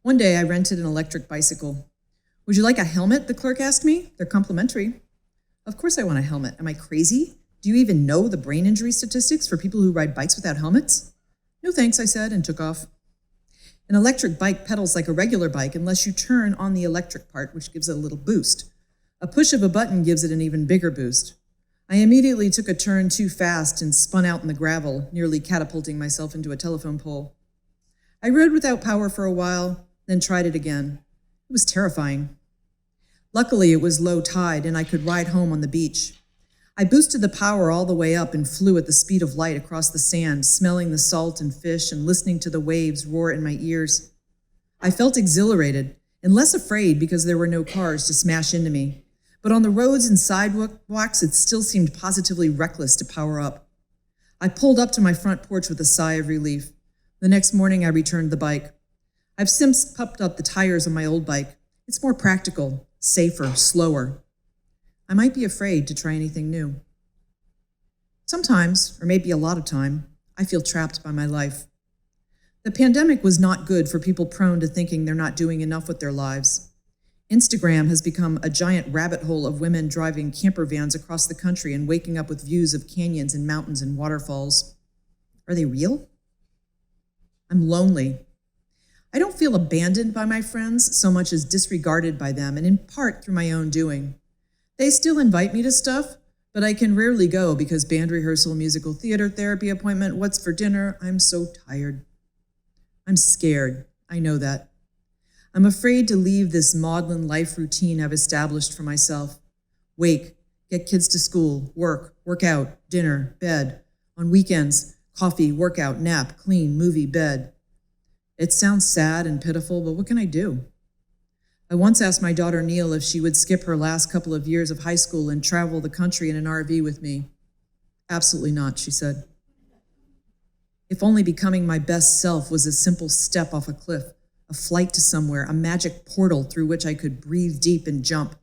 One day I rented an electric bicycle. "Would you like a helmet?" the clerk asked me. "They're complimentary." Of course I want a helmet. Am I crazy? Do you even know the brain injury statistics for people who ride bikes without helmets? "No thanks," I said, and took off. An electric bike pedals like a regular bike unless you turn on the electric part, which gives it a little boost. A push of a button gives it an even bigger boost. I immediately took a turn too fast and spun out in the gravel, nearly catapulting myself into a telephone pole. I rode without power for a while, then tried it again. It was terrifying. Luckily, it was low tide and I could ride home on the beach. I boosted the power all the way up and flew at the speed of light across the sand, smelling the salt and fish and listening to the waves roar in my ears. I felt exhilarated and less afraid because there were no cars to smash into me. But on the roads and sidewalks, it still seemed positively reckless to power up. I pulled up to my front porch with a sigh of relief. The next morning, I returned the bike. I've since pumped up the tires on my old bike. It's more practical, safer, slower. I might be afraid to try anything new. Sometimes, or maybe a lot of time, I feel trapped by my life. The pandemic was not good for people prone to thinking they're not doing enough with their lives. Instagram has become a giant rabbit hole of women driving camper vans across the country and waking up with views of canyons and mountains and waterfalls. Are they real? I'm lonely. I don't feel abandoned by my friends so much as disregarded by them, and in part through my own doing. They still invite me to stuff, but I can rarely go because band rehearsal, musical theater, therapy appointment, what's for dinner. I'm so tired. I'm scared. I know that. I'm afraid to leave this maudlin life routine I've established for myself. Wake, get kids to school, work out, dinner, bed. On weekends, coffee, workout, nap, clean, movie, bed. It sounds sad and pitiful, but what can I do? I once asked my daughter Neil if she would skip her last couple of years of high school and travel the country in an RV with me. "Absolutely not," she said. If only becoming my best self was a simple step off a cliff, a flight to somewhere, a magic portal through which I could breathe deep and jump.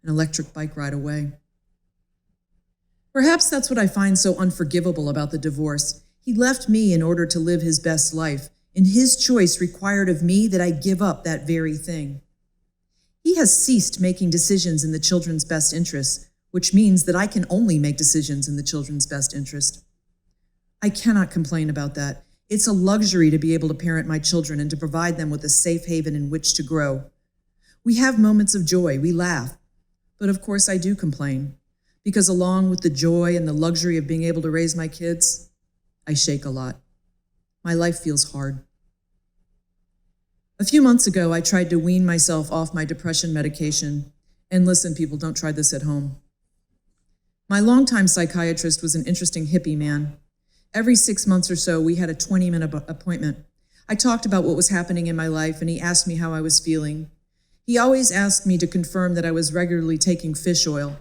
An electric bike ride away. Perhaps that's what I find so unforgivable about the divorce. He left me in order to live his best life, and his choice required of me that I give up that very thing. He has ceased making decisions in the children's best interest, which means that I can only make decisions in the children's best interest. I cannot complain about that. It's a luxury to be able to parent my children and to provide them with a safe haven in which to grow. We have moments of joy, we laugh. But of course I do complain, because along with the joy and the luxury of being able to raise my kids, I shake a lot. My life feels hard. A few months ago, I tried to wean myself off my depression medication. And listen, people, don't try this at home. My longtime psychiatrist was an interesting hippie man. Every 6 months or so, we had a 20-minute appointment. I talked about what was happening in my life, and he asked me how I was feeling. He always asked me to confirm that I was regularly taking fish oil.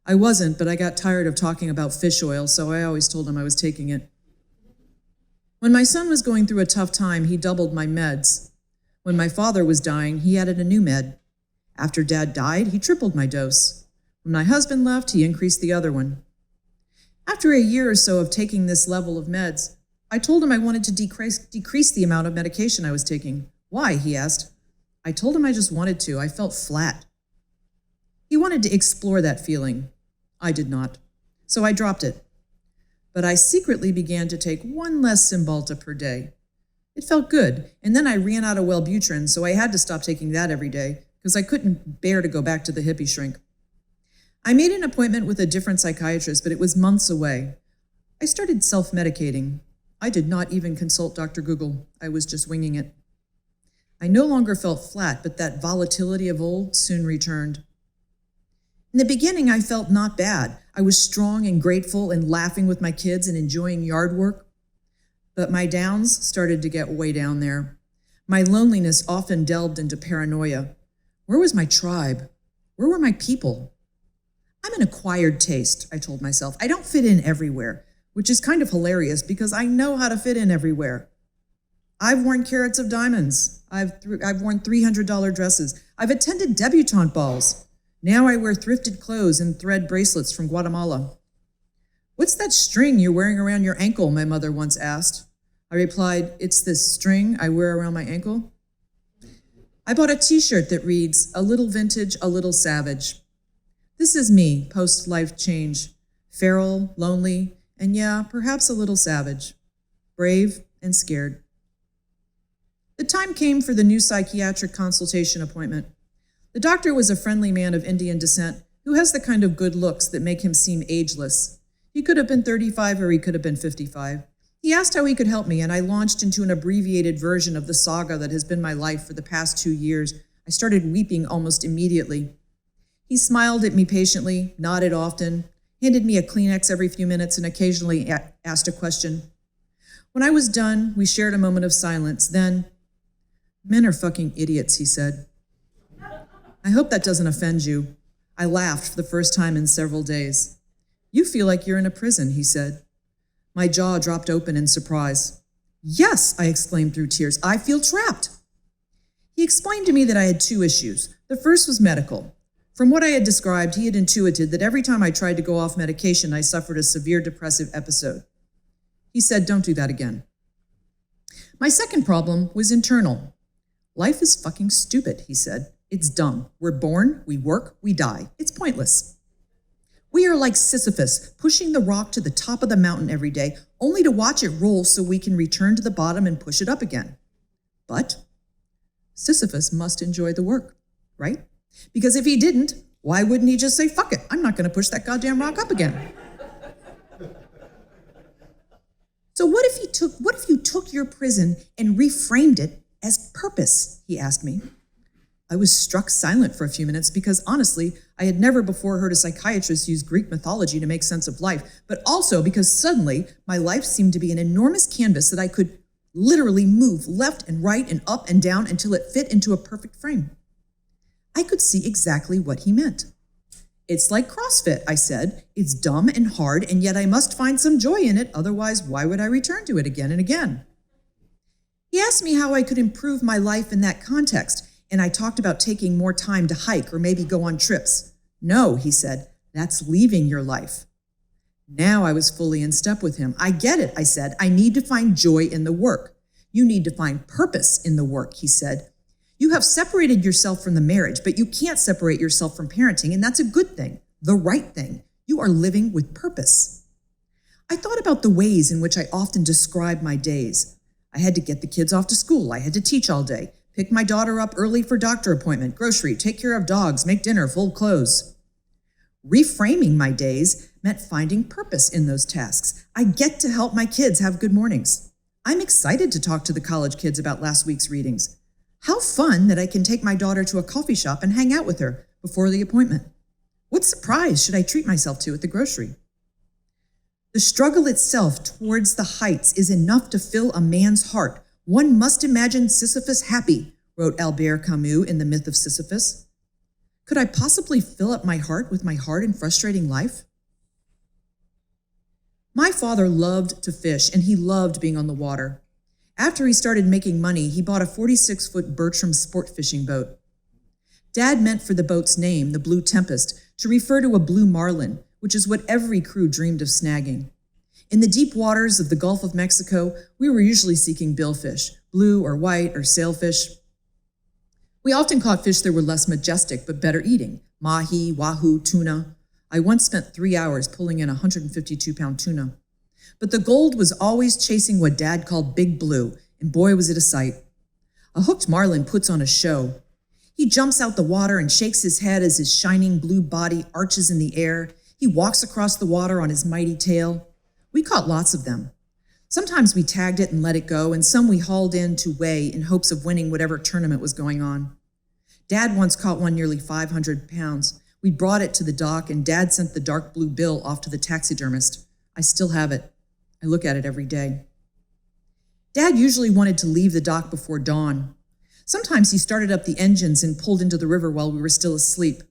I wasn't, but I got tired of talking about fish oil, so I always told him I was taking it. When my son was going through a tough time, he doubled my meds. When my father was dying, he added a new med. After Dad died, he tripled my dose. When my husband left, he increased the other one. After a year or so of taking this level of meds, I told him I wanted to decrease the amount of medication I was taking. "Why?" he asked. I told him I just wanted to. I felt flat. He wanted to explore that feeling. I did not. So I dropped it. But I secretly began to take one less Cymbalta per day. It felt good, and then I ran out of Wellbutrin, so I had to stop taking that every day because I couldn't bear to go back to the hippie shrink. I made an appointment with a different psychiatrist, but it was months away. I started self-medicating. I did not even consult Dr. Google. I was just winging it. I no longer felt flat, but that volatility of old soon returned. In the beginning, I felt not bad. I was strong and grateful and laughing with my kids and enjoying yard work. But my downs started to get way down there. My loneliness often delved into paranoia. Where was my tribe? Where were my people? I'm an acquired taste, I told myself. I don't fit in everywhere, which is kind of hilarious because I know how to fit in everywhere. I've worn carats of diamonds. I've worn $300 dresses. I've attended debutante balls. Now I wear thrifted clothes and thread bracelets from Guatemala. "What's that string you're wearing around your ankle?" my mother once asked. I replied, "It's this string I wear around my ankle." I bought a t-shirt that reads, "A little vintage, a little savage." This is me, post-life change. Feral, lonely, and yeah, perhaps a little savage. Brave and scared. The time came for the new psychiatric consultation appointment. The doctor was a friendly man of Indian descent who has the kind of good looks that make him seem ageless. He could have been 35 or he could have been 55. He asked how he could help me, and I launched into an abbreviated version of the saga that has been my life for the past 2 years. I started weeping almost immediately. He smiled at me patiently, nodded often, handed me a Kleenex every few minutes, and occasionally asked a question. When I was done, we shared a moment of silence. Then, "Men are fucking idiots," he said. "I hope that doesn't offend you." I laughed for the first time in several days. "You feel like you're in a prison," he said. My jaw dropped open in surprise. "Yes," I exclaimed through tears, "I feel trapped." He explained to me that I had 2 issues. The first was medical. From what I had described, he had intuited that every time I tried to go off medication, I suffered a severe depressive episode. He said, "Don't do that again." My second problem was internal. "Life is fucking stupid," he said. "It's dumb. We're born, we work, we die. It's pointless. We are like Sisyphus, pushing the rock to the top of the mountain every day, only to watch it roll so we can return to the bottom and push it up again. But Sisyphus must enjoy the work, right? Because if he didn't, why wouldn't he just say, 'Fuck it, I'm not going to push that goddamn rock up again'?" "So what if you took your prison and reframed it as purpose?" he asked me. I was struck silent for a few minutes because, honestly, I had never before heard a psychiatrist use Greek mythology to make sense of life, but also because suddenly my life seemed to be an enormous canvas that I could literally move left and right and up and down until it fit into a perfect frame. I could see exactly what he meant. "It's like CrossFit," I said. "It's dumb and hard, and yet I must find some joy in it, otherwise why would I return to it again and again?" He asked me how I could improve my life in that context, and I talked about taking more time to hike or maybe go on trips. "No," he said, "that's leaving your life." Now I was fully in step with him. "I get it," I said. "I need to find joy in the work." "You need to find purpose in the work," he said. "You have separated yourself from the marriage, but you can't separate yourself from parenting, and that's a good thing, the right thing. You are living with purpose." I thought about the ways in which I often describe my days. I had to get the kids off to school. I had to teach all day, pick my daughter up early for doctor appointment, grocery, take care of dogs, make dinner, fold clothes. Reframing my days meant finding purpose in those tasks. I get to help my kids have good mornings. I'm excited to talk to the college kids about last week's readings. How fun that I can take my daughter to a coffee shop and hang out with her before the appointment. What surprise should I treat myself to at the grocery? The struggle itself towards the heights is enough to fill a man's heart. One must imagine Sisyphus happy, wrote Albert Camus in The Myth of Sisyphus. Could I possibly fill up my heart with my hard and frustrating life? My father loved to fish, and he loved being on the water. After he started making money, he bought a 46-foot Bertram sport fishing boat. Dad meant for the boat's name, the Blue Tempest, to refer to a blue marlin, which is what every crew dreamed of snagging. In the deep waters of the Gulf of Mexico, we were usually seeking billfish, blue or white or sailfish. We often caught fish that were less majestic but better eating, mahi, wahoo, tuna. I once spent 3 hours pulling in a 152-pound tuna. But the gold was always chasing what Dad called Big Blue, and boy was it a sight. A hooked marlin puts on a show. He jumps out the water and shakes his head as his shining blue body arches in the air. He walks across the water on his mighty tail. We caught lots of them. Sometimes we tagged it and let it go, and some we hauled in to weigh in hopes of winning whatever tournament was going on. Dad once caught one nearly 500 pounds. We brought it to the dock, and Dad sent the dark blue bill off to the taxidermist. I still have it. I look at it every day. Dad usually wanted to leave the dock before dawn. Sometimes he started up the engines and pulled into the river while we were still asleep.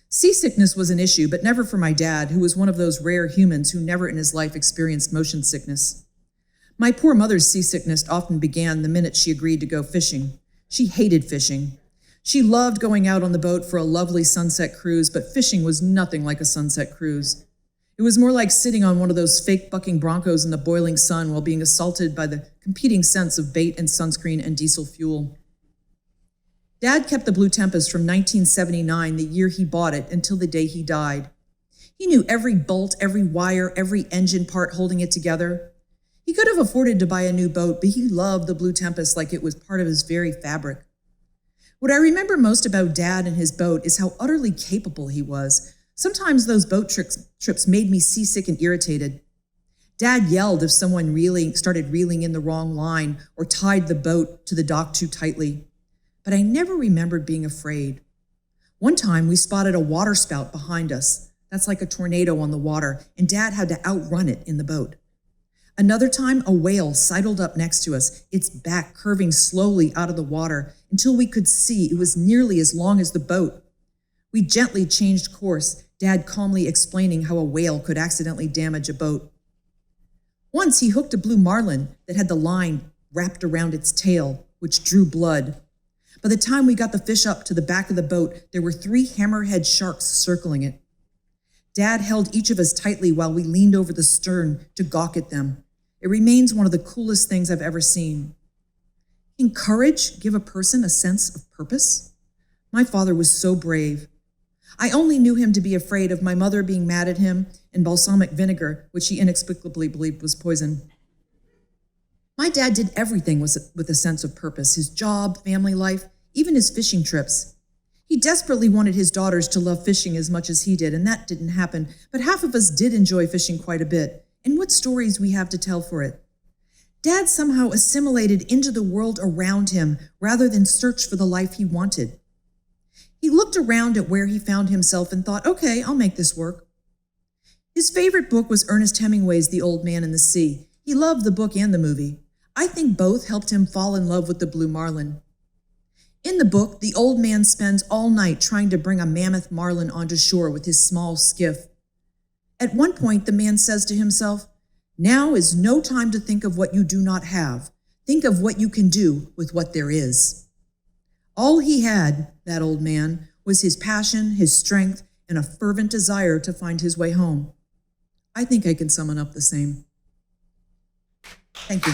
Seasickness was an issue, but never for my dad, who was one of those rare humans who never in his life experienced motion sickness. My poor mother's seasickness often began the minute she agreed to go fishing. She hated fishing. She loved going out on the boat for a lovely sunset cruise, but fishing was nothing like a sunset cruise. It was more like sitting on one of those fake bucking Broncos in the boiling sun while being assaulted by the competing scents of bait and sunscreen and diesel fuel. Dad kept the Blue Tempest from 1979, the year he bought it, until the day he died. He knew every bolt, every wire, every engine part holding it together. He could have afforded to buy a new boat, but he loved the Blue Tempest like it was part of his very fabric. What I remember most about Dad and his boat is how utterly capable he was. Sometimes those boat trips made me seasick and irritated. Dad yelled if someone started reeling in the wrong line or tied the boat to the dock too tightly. But I never remembered being afraid. One time we spotted a waterspout behind us. That's like a tornado on the water, and Dad had to outrun it in the boat. Another time, a whale sidled up next to us, its back curving slowly out of the water until we could see it was nearly as long as the boat. We gently changed course, Dad calmly explaining how a whale could accidentally damage a boat. Once he hooked a blue marlin that had the line wrapped around its tail, which drew blood. By the time we got the fish up to the back of the boat, there were 3 hammerhead sharks circling it. Dad held each of us tightly while we leaned over the stern to gawk at them. It remains one of the coolest things I've ever seen. Can courage give a person a sense of purpose? My father was so brave. I only knew him to be afraid of my mother being mad at him and balsamic vinegar, which he inexplicably believed was poison. My dad did everything with a sense of purpose, his job, family life, even his fishing trips. He desperately wanted his daughters to love fishing as much as he did, and that didn't happen, but half of us did enjoy fishing quite a bit, and what stories we have to tell for it. Dad somehow assimilated into the world around him rather than search for the life he wanted. He looked around at where he found himself and thought, okay, I'll make this work. His favorite book was Ernest Hemingway's The Old Man and the Sea. He loved the book and the movie. I think both helped him fall in love with the blue marlin. In the book, the old man spends all night trying to bring a mammoth marlin onto shore with his small skiff. At one point, the man says to himself, "Now is no time to think of what you do not have. Think of what you can do with what there is." All he had, that old man, was his passion, his strength, and a fervent desire to find his way home. I think I can sum it up the same. Thank you.